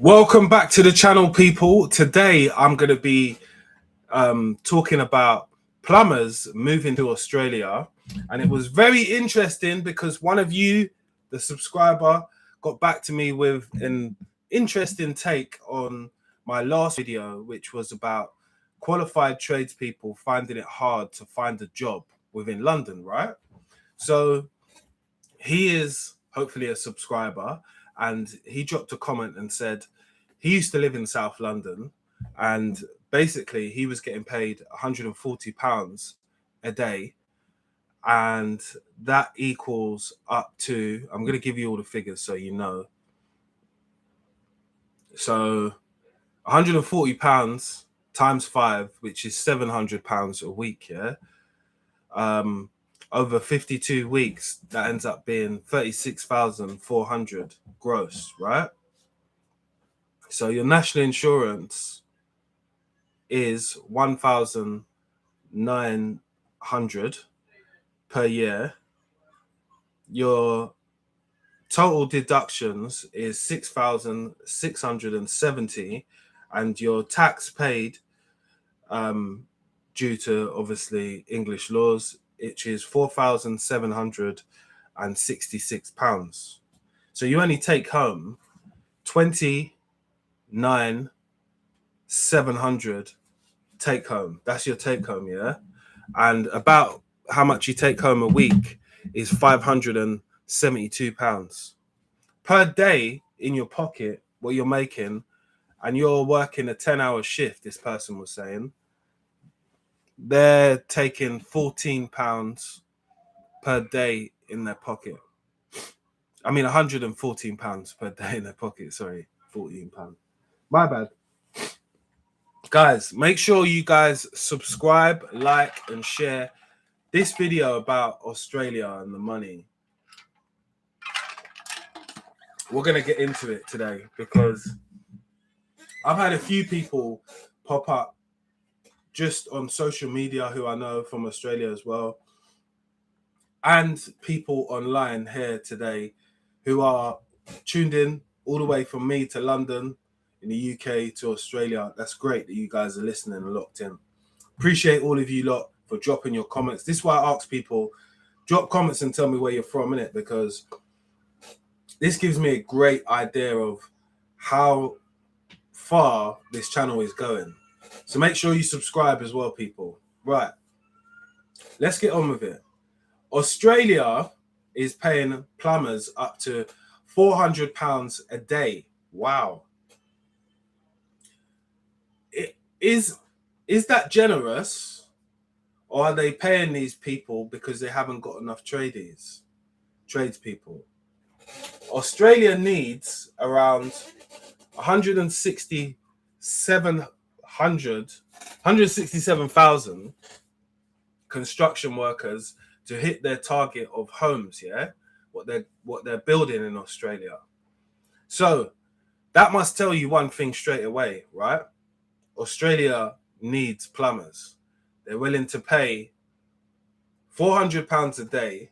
Welcome back to the channel, people. Today I'm going to be talking about plumbers moving to Australia, and it was very interesting because one of you, the subscriber, got back to me with an interesting take on my last video, which was about qualified tradespeople finding it hard to find a job within London, right? So he is hopefully a subscriber, and he dropped a comment and said he used to live in South London, and basically he was getting paid £140 a day, and that equals up to, I'm going to give you all the figures so you know. So £140 times 5, which is £700 a week, yeah. Over 52 weeks, that ends up being 36,400 gross, right? So your national insurance is 1,900 per year. Your total deductions is 6,670, and your tax paid, due to obviously English laws, it is £4,766. So you only take home 29,700 take home. That's your take home, yeah. And about how much you take home a week is £572 per day in your pocket. What you're making, and you're working a 10-hour shift. This person was saying they're taking £14 per day in their pocket. I mean, £114 per day in their pocket. Sorry, £14. My bad. Guys, make sure you guys subscribe, like, and share this video about Australia and the money. We're going to get into it today because I've had a few people pop up just on social media who I know from Australia as well, and people online here today who are tuned in all the way from me to London, in the UK to Australia. That's great that you guys are listening and locked in. Appreciate all of you lot for dropping your comments. This is why I ask people, drop comments and tell me where you're from, innit? Because this gives me a great idea of how far this channel is going. So make sure you subscribe as well, people. Right, let's get on with it. Australia is paying plumbers up to £400 a day. Wow. Is that generous, or are they paying these people because they haven't got enough tradespeople? Australia needs around 167,000 construction workers to hit their target of homes, yeah, what they're building in Australia. So that must tell you one thing straight away, right? Australia needs plumbers. They're willing to pay £400 a day,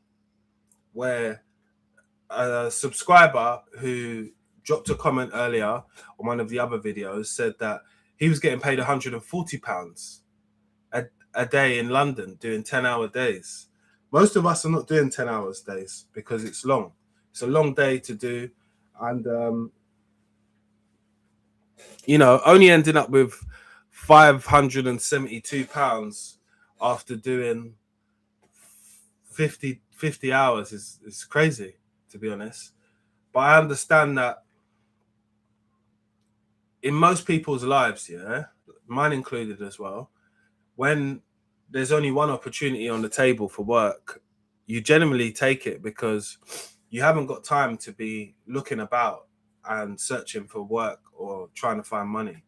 where a subscriber who dropped a comment earlier on one of the other videos said that he was getting paid £140 a day in London doing 10-hour days. Most of us are not doing 10 hours days because it's long. It's a long day to do, and you know, only ending up with £572 after doing 50 hours is crazy, to be honest. But I understand that in most people's lives, yeah, mine included as well, when there's only one opportunity on the table for work, you generally take it because you haven't got time to be looking about and searching for work or trying to find money.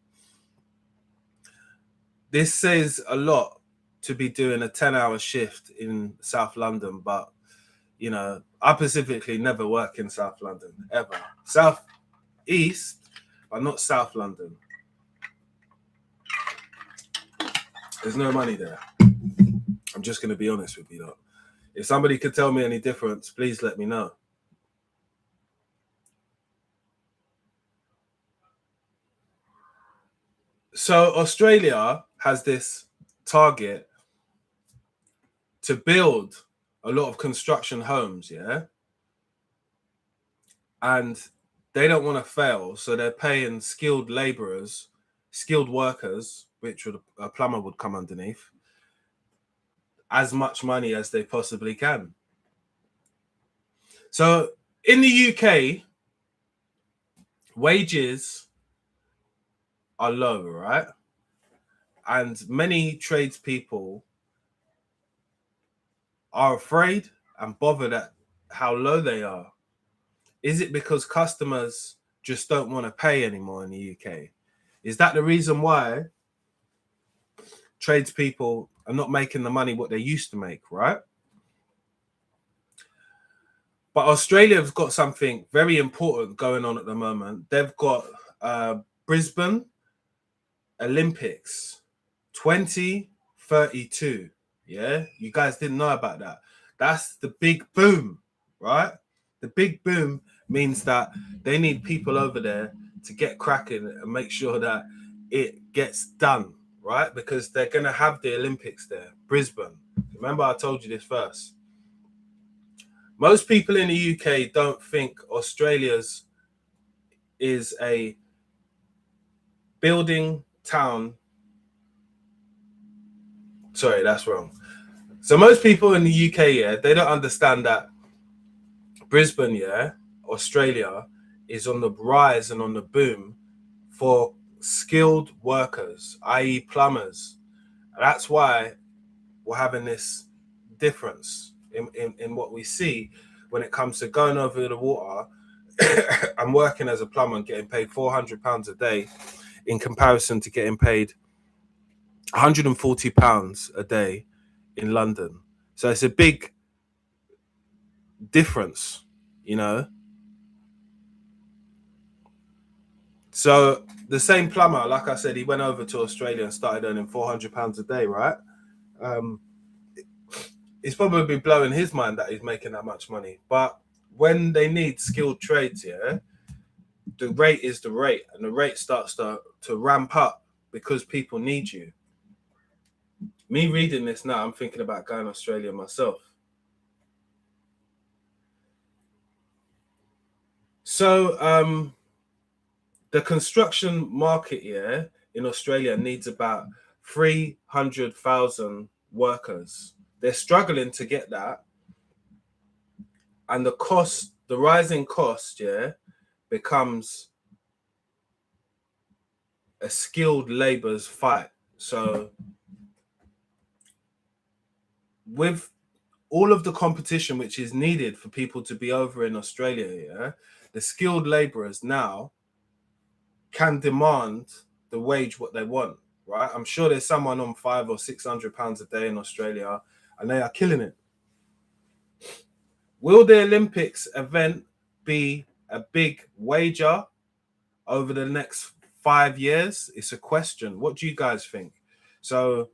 This says a lot to be doing a 10-hour shift in South London, but you know, I specifically never work in South London ever. South East, but not South London. There's no money there. I'm just going to be honest with you lot. If somebody could tell me any difference, please let me know. So Australia has this target to build a lot of construction homes, yeah? And they don't want to fail, so they're paying skilled laborers, skilled workers, which would a plumber would come underneath, as much money as they possibly can. So in the UK, wages are low, right? And many tradespeople are afraid and bothered at how low they are. Is it because customers just don't want to pay anymore in the UK? Is that the reason why tradespeople are not making the money what they used to make, right? But Australia has got something very important going on at the moment. They've got Brisbane Olympics 2032. Yeah, you guys didn't know about that. That's the big boom, right? The big boom means that they need people over there to get cracking and make sure that it gets done, right? Because they're going to have the Olympics there, Brisbane. Remember, I told you this first. Most people in the UK don't think Australia's is a building town. Sorry, that's wrong. So most people in the UK, yeah, they don't understand that Brisbane, yeah, Australia, is on the rise and on the boom for skilled workers, i.e. plumbers. And that's why we're having this difference in what we see when it comes to going over the water and working as a plumber and getting paid £400 a day in comparison to getting paid £140 a day in London. So it's a big difference, you know. So the same plumber, like I said, he went over to Australia and started earning £400 a day, right? It's probably blowing his mind that he's making that much money. But when they need skilled trades, yeah, the rate is the rate, and the rate starts to ramp up because people need you. Me reading this now, I'm thinking about going to Australia myself. So the construction market here in Australia needs about 300,000 workers. They're struggling to get that. And the cost, the rising cost, yeah, becomes a skilled labor's fight. So with all of the competition which is needed for people to be over in Australia, yeah, the skilled laborers now can demand the wage what they want, right? I'm sure there's someone on £500 or £600 a day in Australia, and they are killing it. Will the Olympics event be a big wager over the next 5 years? It's a question. What do you guys think? So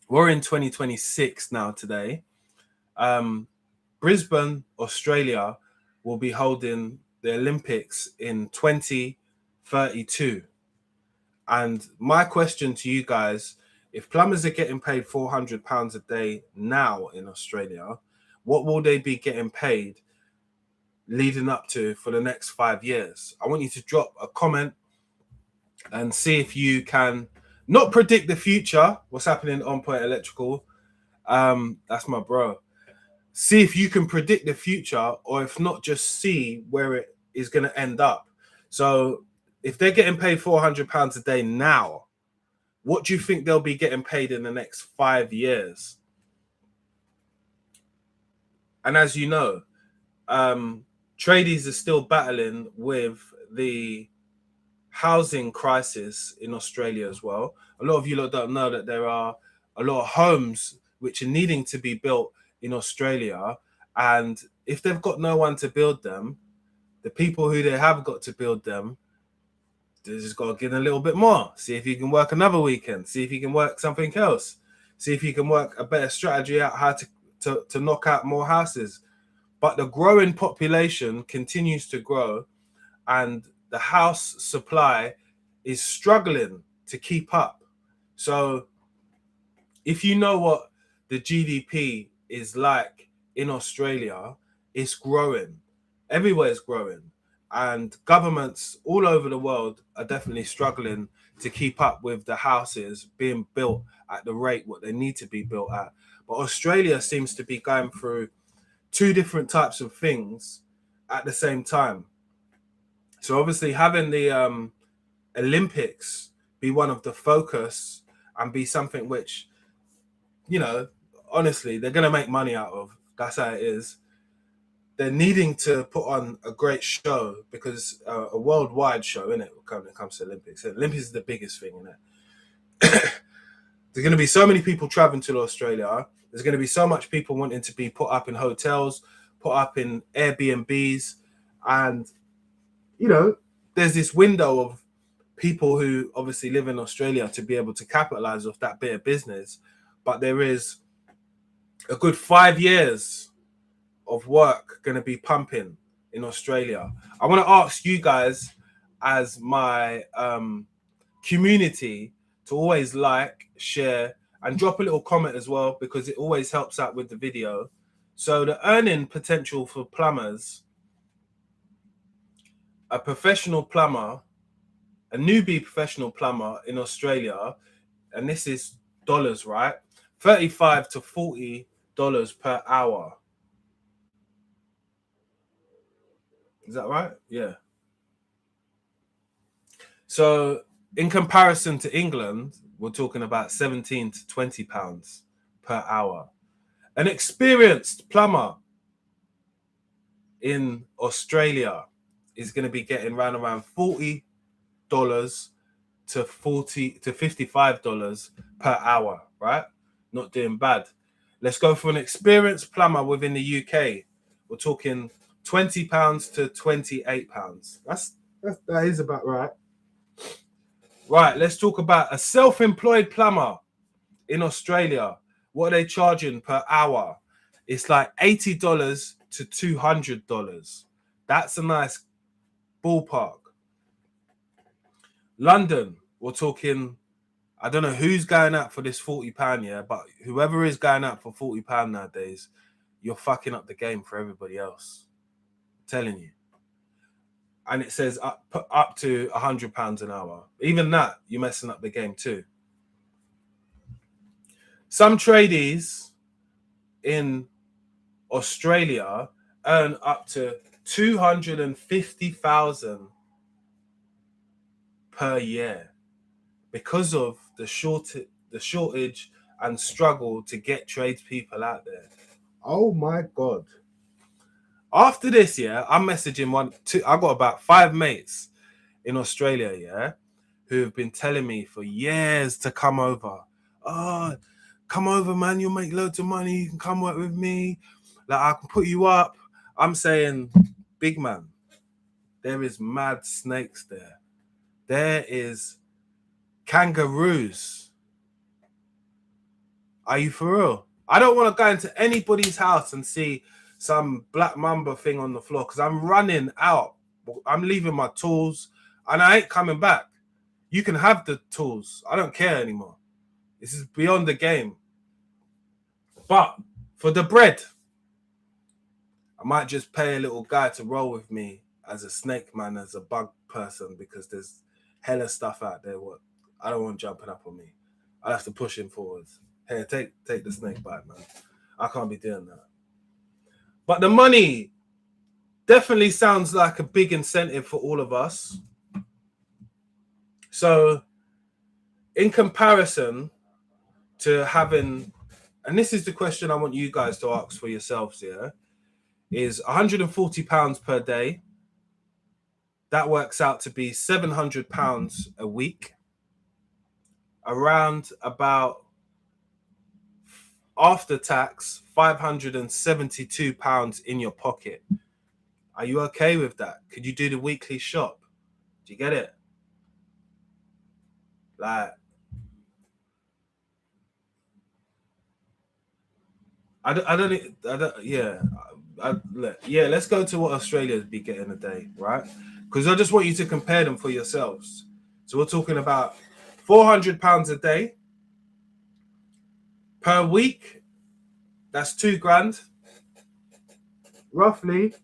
we're in 2026 now today. Brisbane, Australia will be holding the Olympics in 2032. And my question to you guys, if plumbers are getting paid £400 a day now in Australia, what will they be getting paid leading up to for the next 5 years? I want you to drop a comment and see if you can not predict the future, what's happening on Point Electrical. That's my bro. See if you can predict the future, or if not, just see where it is going to end up. So if they're getting paid £400 a day now, what do you think they'll be getting paid in the next 5 years? And as you know, tradies are still battling with the housing crisis in Australia as well. A lot of you lot don't know that there are a lot of homes which are needing to be built in Australia, and if they've got no one to build them, the people who they have got to build them, they just got to give them a little bit more. See if you can work another weekend. See if you can work something else. See if you can work a better strategy out how to knock out more houses. But the growing population continues to grow, and the house supply is struggling to keep up. So if you know what the GDP is like in Australia, it's growing. Everywhere is growing. And governments all over the world are definitely struggling to keep up with the houses being built at the rate what they need to be built at. But Australia seems to be going through two different types of things at the same time. So obviously having the Olympics be one of the focus and be something which, you know, honestly, they're going to make money out of. That's how it is. They're needing to put on a great show because a worldwide show, innit, when it comes to Olympics. Olympics is the biggest thing, innit? There's going to be so many people traveling to Australia. There's going to be so much people wanting to be put up in hotels, put up in Airbnbs. And, you know, there's this window of people who obviously live in Australia to be able to capitalize off that bit of business. But there is a good 5 years of work going to be pumping in Australia. I want to ask you guys as my community to always like, share, and drop a little comment as well, because it always helps out with the video. So the earning potential for plumbers, a professional plumber, a newbie professional plumber in Australia, and this is dollars, right? $35 to $40 per hour. Is that right? Yeah. So in comparison to England, we're talking about 17 to 20 pounds per hour. An experienced plumber in Australia is going to be getting around $40 to $55 per hour, right? Not doing bad. Let's go for an experienced plumber within the UK. We're talking £20 to £28. That is about right. Right, let's talk about a self-employed plumber in Australia. What are they charging per hour? It's like $80 to $200. That's a nice ballpark. London, we're talking, I don't know who's going out for this £40, yeah, but whoever is going out for £40 nowadays, you're fucking up the game for everybody else. I'm telling you. And it says up to £100 an hour. Even that, you're messing up the game too. Some tradies in Australia earn up to $250,000 per year because of the shortage and struggle to get tradespeople out there. Oh my God. After this, yeah, I'm messaging I got about 5 mates in Australia, yeah, who have been telling me for years to come over. Oh, come over, man, you'll make loads of money. You can come work with me. Like, I can put you up. I'm saying, big man, there is mad snakes there. There is kangaroos. Are you for real? I don't want to go into anybody's house and see some black mamba thing on the floor because I'm running out. I'm leaving my tools and I ain't coming back. You can have the tools. I don't care anymore. This is beyond the game. But for the bread, I might just pay a little guy to roll with me as a snake man, as a bug person, because there's hella stuff out there. What I don't want jumping up on me. I have to push him forwards. Hey, take the snake bite, man. I can't be doing that. But the money definitely sounds like a big incentive for all of us. So in comparison to having, and this is the question I want you guys to ask for yourselves here, is £140 per day. That works out to be £700 a week. Around about, after tax, £572 in your pocket. Are you okay with that? Could you do the weekly shop? Do you get it? Like, yeah. Let's go to what Australia's be getting a day, right? Because I just want you to compare them for yourselves. So we're talking about £400 a day. Per week, that's 2 grand. Roughly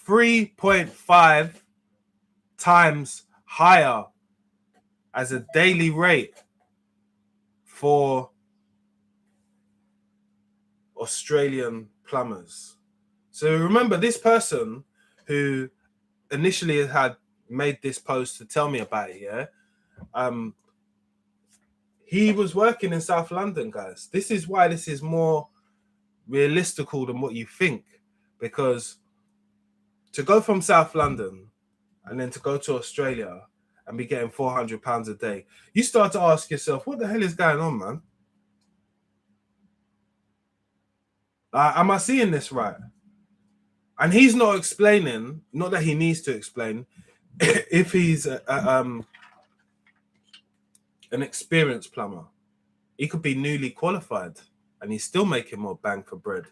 3.5 times higher as a daily rate for Australian plumbers. So remember, this person who initially had made this post to tell me about it, he was working in South London, guys. This is why this is more realistical than what you think, because to go from South London and then to go to Australia and be getting £400 a day, you start to ask yourself, what the hell is going on, man? Am I seeing this right? And he's not explaining, not that he needs to explain, if he's an experienced plumber. He could be newly qualified and he's still making more bang for bread.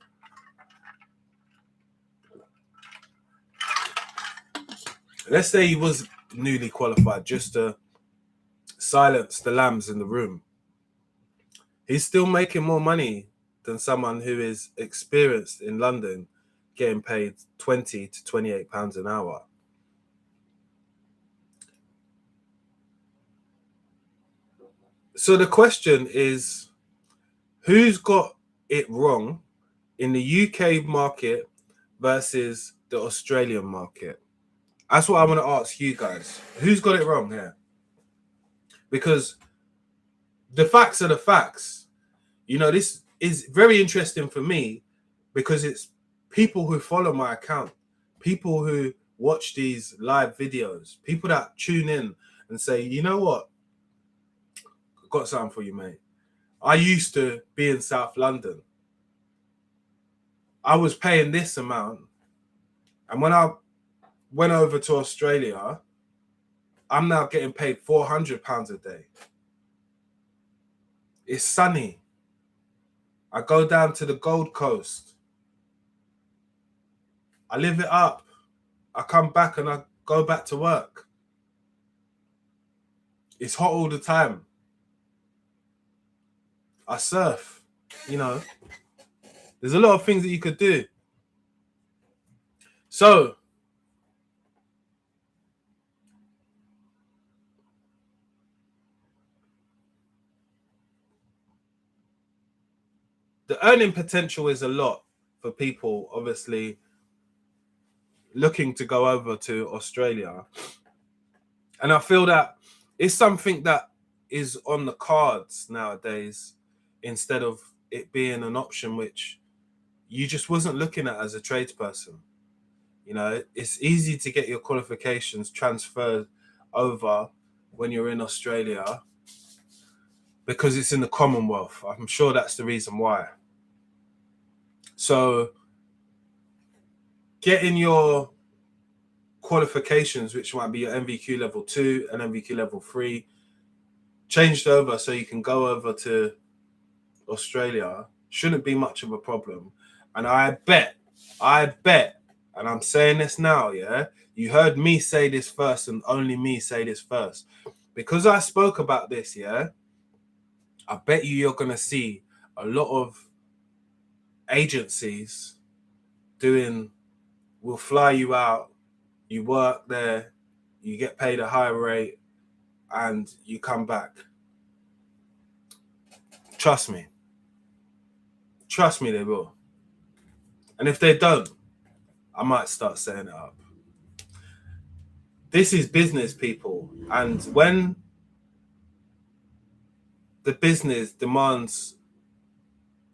Let's say he was newly qualified just to silence the lambs in the room. He's still making more money than someone who is experienced in London, getting paid £20 to £28 an hour. So the question is, who's got it wrong in the UK market versus the Australian market? That's what I want to ask you guys. Who's got it wrong here? Because the facts are the facts. You know, this is very interesting for me because it's people who follow my account, people who watch these live videos, people that tune in and say, you know what? I've got something for you, mate. I used to be in South London. I was paying this amount. And when I went over to Australia, I'm now getting paid £400 a day. It's sunny. I go down to the Gold Coast. I live it up. I come back and I go back to work. It's hot all the time. I surf, you know. There's a lot of things that you could do. So, the earning potential is a lot for people, obviously, looking to go over to Australia. And I feel that it's something that is on the cards nowadays instead of it being an option which you just wasn't looking at as a tradesperson. You know, it's easy to get your qualifications transferred over when you're in Australia because it's in the Commonwealth. I'm sure that's the reason why. So getting your qualifications, which might be your MVQ level 2 and MVQ level 3, changed over so you can go over to Australia shouldn't be much of a problem. And I bet, and I'm saying this now, yeah, you heard me say this first and only me say this first. Because I spoke about this, yeah, I bet you're going to see a lot of agencies doing, we'll fly you out, you work there, you get paid a higher rate, and you come back. Trust me. Trust me, they will. And if they don't, I might start setting it up. This is business, people. And when the business demands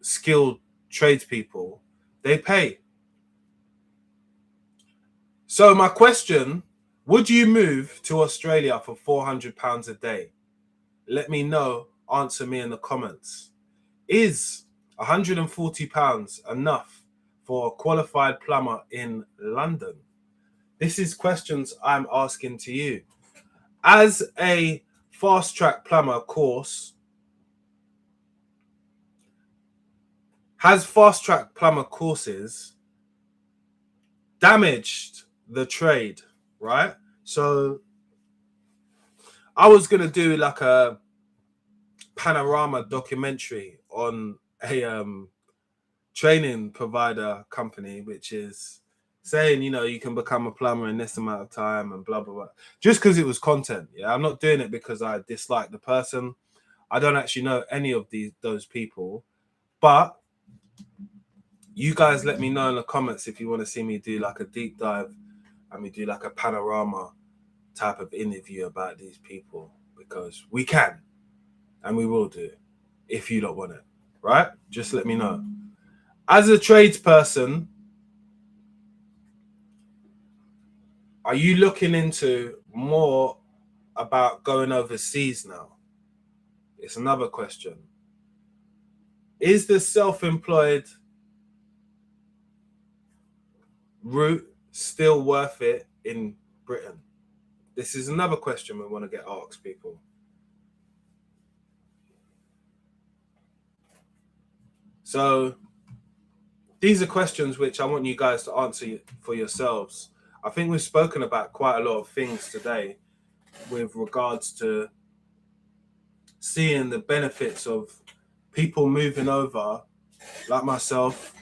skilled tradespeople, they pay. So my question, would you move to Australia for £400 a day? Let me know. Answer me in the comments. Is £140 enough for a qualified plumber in London? This is questions I'm asking to you. As a fast track plumber course, has fast track plumber courses damaged the trade, right? So I was gonna do like a panorama documentary on a training provider company, which is saying, you know, you can become a plumber in this amount of time and blah blah blah, just because it was content. Yeah, I'm not doing it because I dislike the person. I don't actually know any of those people, but you guys let me know in the comments if you want to see me do like a deep dive and we do like a panorama type of interview about these people, because we can and we will do it if you don't want it, right? Just let me know. As a tradesperson, are you looking into more about going overseas now? It's another question. Is the self-employed route still worth it in Britain? This is another question we want to get asked people. So these are questions which I want you guys to answer for yourselves. I think we've spoken about quite a lot of things today with regards to seeing the benefits of people moving over, like myself,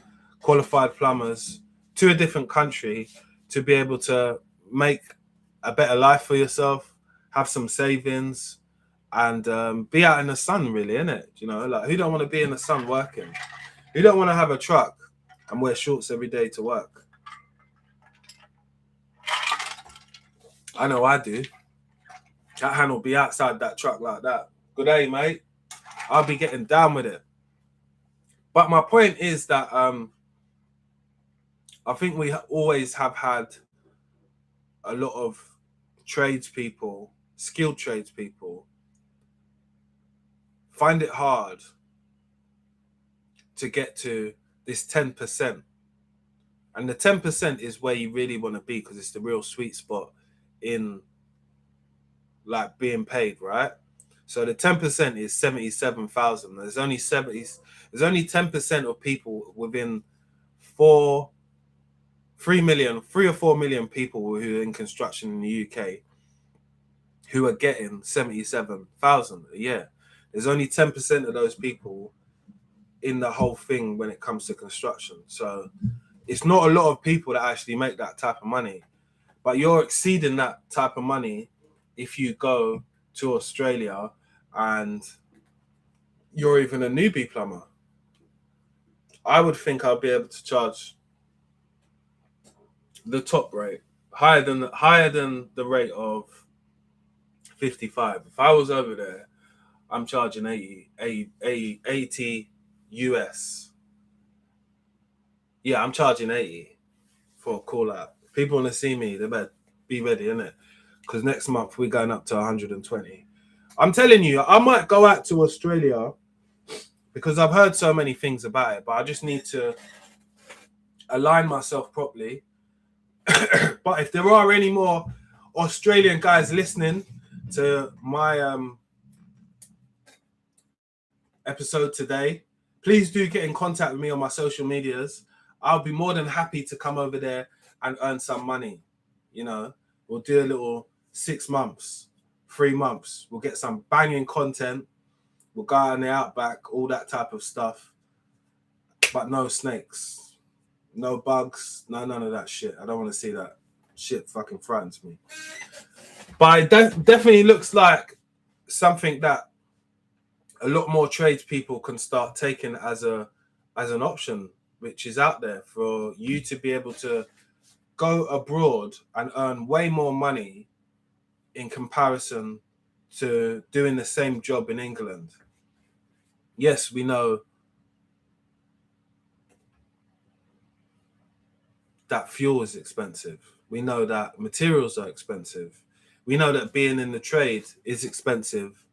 qualified plumbers, to a different country to be able to make a better life for yourself, have some savings, and be out in the sun, really, innit? You know, like, who don't want to be in the sun working? Who don't want to have a truck and wear shorts every day to work? I know I do. That hand will be outside that truck like that. Good day, mate. I'll be getting down with it. But my point is that I think we always have had a lot of tradespeople, skilled tradespeople, find it hard to get to this 10%. And the 10% is where you really want to be, because it's the real sweet spot in like being paid, right? So the 10% is 77,000. There's only 10% of people within 3 or 4 million people who are in construction in the UK who are getting 77,000 a year. There's only 10% of those people in the whole thing when it comes to construction. So it's not a lot of people that actually make that type of money, but you're exceeding that type of money if you go to Australia and you're even a newbie plumber. I would think I'll be able to charge the top rate higher than the rate of 55. If I was over there, I'm charging 80 US. Yeah, I'm charging 80 for a call out. If people want to see me, they better be ready, innit? Because next month we're going up to 120. I'm telling you, I might go out to Australia because I've heard so many things about it, but I just need to align myself properly. But if there are any more Australian guys listening to my episode today, please do get in contact with me on my social medias. I'll be more than happy to come over there and earn some money. You know, we'll do a little 6 months, 3 months. We'll get some banging content. We'll go out in the outback, all that type of stuff. But no snakes, no bugs, none of that shit. I don't want to see that shit. Fucking frightens me. But it definitely looks like something that a lot more tradespeople can start taking as an option, which is out there for you to be able to go abroad and earn way more money in comparison to doing the same job in England. Yes, we know that fuel is expensive. We know that materials are expensive. We know that being in the trade is expensive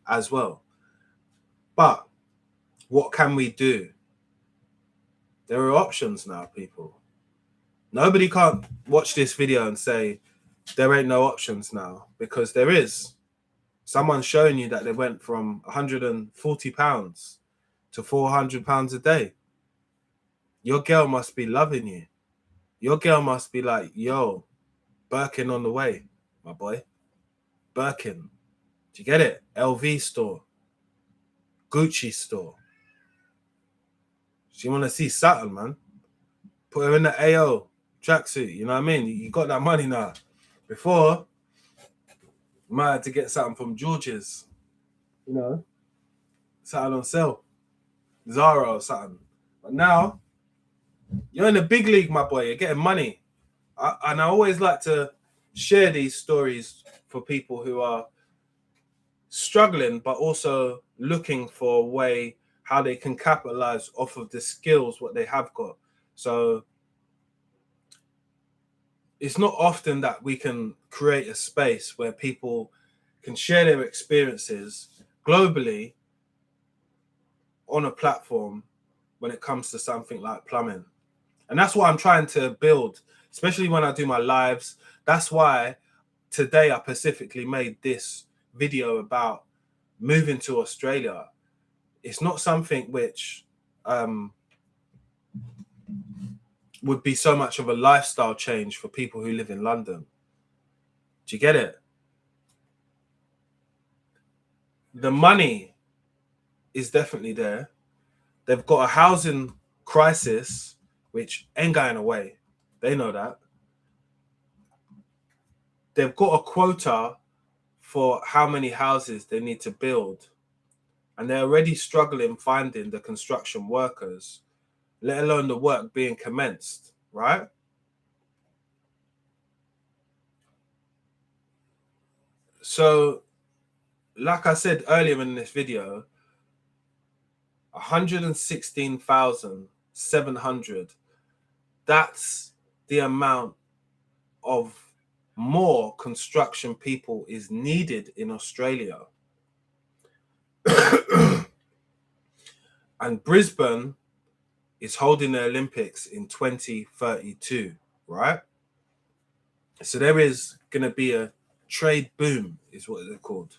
as well. But what can we do? There are options now, people. Nobody can't watch this video and say there ain't no options now, because there is. Someone's showing you that they went from £140 to £400 a day. Your girl must be loving you. Your girl must be like, yo, Birkin on the way, my boy. Birkin. Do you get it? LV store. Gucci store. So you want to see Saturn, man? Put her in the AO tracksuit. You know what I mean? You got that money now. Before, you might have to get something from George's. You know, something on sale. Zara or something. But now, you're in the big league, my boy. You're getting money. And I always like to share these stories for people who are struggling, but also looking for a way how they can capitalize off of the skills, what they have got. So it's not often that we can create a space where people can share their experiences globally on a platform when it comes to something like plumbing. And that's what I'm trying to build, especially when I do my lives. That's why today I specifically made this video about moving to Australia. It's not something which would be so much of a lifestyle change for people who live in London. Do you get it? The money is definitely there. They've got a housing crisis, which ain't going away. They know that. They've got a quota for how many houses they need to build. And they're already struggling finding the construction workers, let alone the work being commenced, right? So, like I said earlier in this video, 116,700, that's the amount of more construction people is needed in Australia. And Brisbane is holding the Olympics in 2032, right? So there is going to be a trade boom, is what they're called.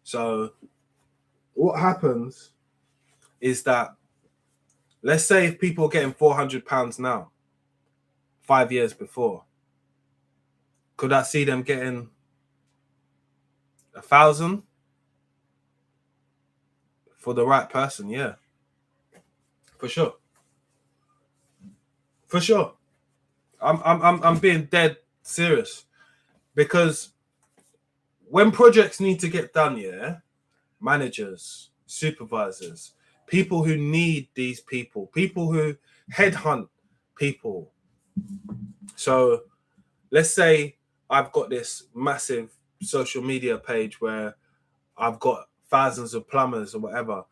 So what happens is that, let's say if people are getting £400 now, 5 years before, could I see them getting 1,000 for the right person? Yeah, for sure. For sure. I'm being dead serious, because when projects need to get done, yeah, managers, supervisors, people who need these people who headhunt people. So let's say I've got this massive social media page where I've got thousands of plumbers or whatever.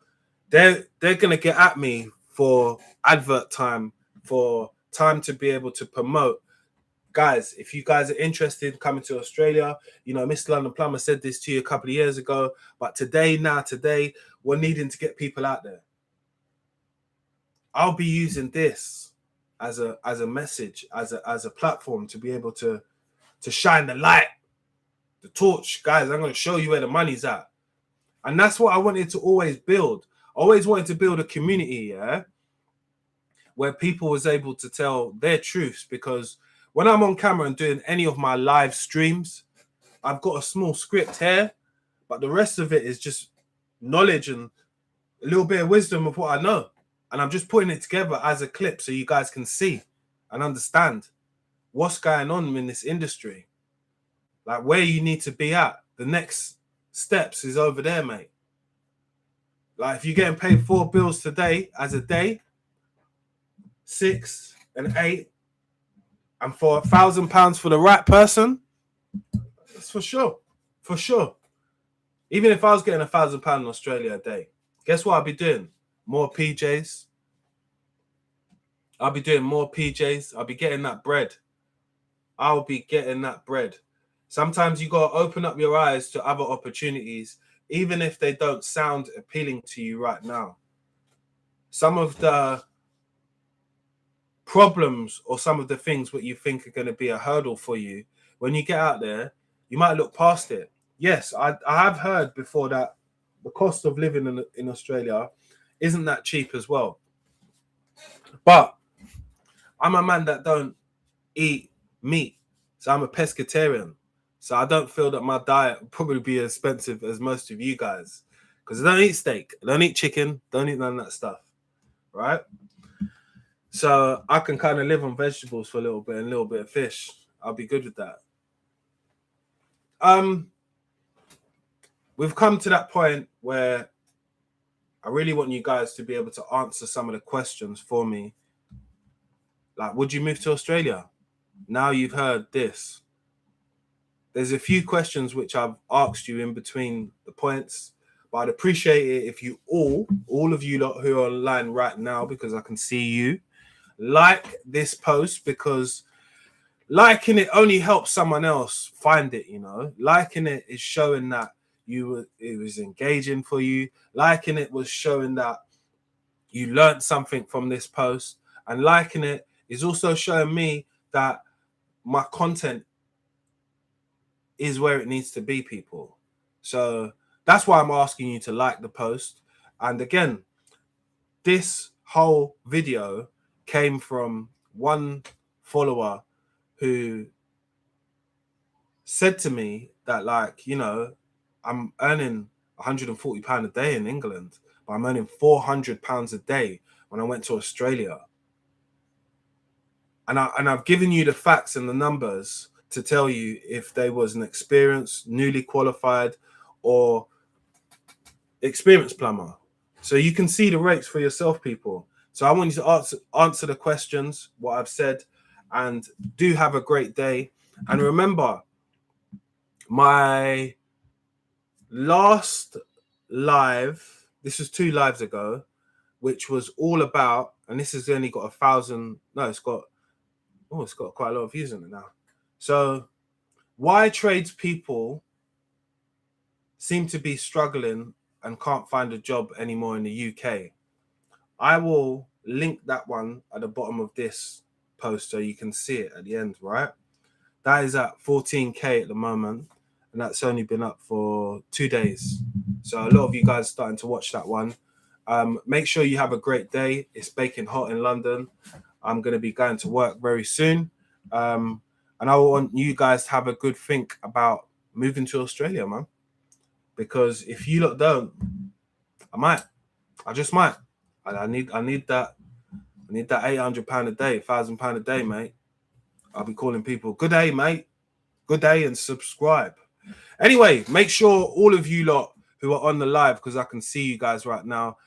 They're gonna get at me for advert time, for time to be able to promote. Guys, if you guys are interested in coming to Australia, you know, Mr. London Plumber said this to you a couple of years ago, but today, we're needing to get people out there. I'll be using this as a message, as a platform to be able to shine the light, the torch. Guys, I'm going to show you where the money's at. And that's what I wanted to always build. I always wanted to build a community, yeah, where people was able to tell their truths, because when I'm on camera and doing any of my live streams, I've got a small script here, but the rest of it is just knowledge and a little bit of wisdom of what I know. And I'm just putting it together as a clip so you guys can see and understand what's going on in this industry. Like where you need to be at. The next steps is over there, mate. Like if you're getting paid 4 bills today as a day, 6 and 8, and for £1,000 for the right person, that's for sure. For sure. Even if I was getting £1,000 in Australia a day, guess what I'd be doing? More PJs. I'll be doing more PJs. I'll be getting that bread. I'll be getting that bread. Sometimes you got to open up your eyes to other opportunities, even if they don't sound appealing to you right now. Some of the problems or some of the things what you think are going to be a hurdle for you, when you get out there, you might look past it. Yes, I have heard before that the cost of living in Australia isn't that cheap as well. But I'm a man that don't eat meat, so I'm a pescatarian. So I don't feel that my diet will probably be as expensive as most of you guys, because I don't eat steak, I don't eat chicken, don't eat none of that stuff, right? So I can kind of live on vegetables for a little bit and a little bit of fish. I'll be good with that. We've come to that point where I really want you guys to be able to answer some of the questions for me. Like, would you move to Australia? Now you've heard this. There's a few questions which I've asked you in between the points, but I'd appreciate it if you all of you lot who are online right now, because I can see you, like this post, because liking it only helps someone else find it, you know. Liking it is showing that it was engaging for you. Liking it was showing that you learned something from this post, and liking it is also showing me that my content is where it needs to be, people. So that's why I'm asking you to like the post. And again, this whole video came from one follower who said to me that, like, you know, I'm earning £140 a day in England, but I'm earning £400 a day when I went to Australia. And I've given you the facts and the numbers to tell you if they was an experienced, newly qualified, or experienced plumber. So you can see the rates for yourself, people. So I want you to answer the questions, what I've said, and do have a great day. And remember, my last live, this was 2 lives ago, which was all about, and this has only got 1,000, no, it's got quite a lot of views on it now. So why tradespeople seem to be struggling and can't find a job anymore in the UK. I will link that one at the bottom of this post so you can see it at the end, right? That is at 14K at the moment, and that's only been up for 2 days. So a lot of you guys are starting to watch that one. Make sure you have a great day. It's baking hot in London. I'm going to be going to work very soon. And I want you guys to have a good think about moving to Australia, man. Because if you lot don't, I just might. I need that £800 a day, £1,000 a day, mate. I'll be calling people, good day, mate. Good day, and subscribe. Anyway, make sure all of you lot who are on the live, because I can see you guys right now,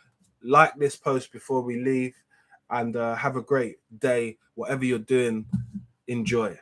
like this post before we leave, and have a great day. Whatever you're doing, enjoy.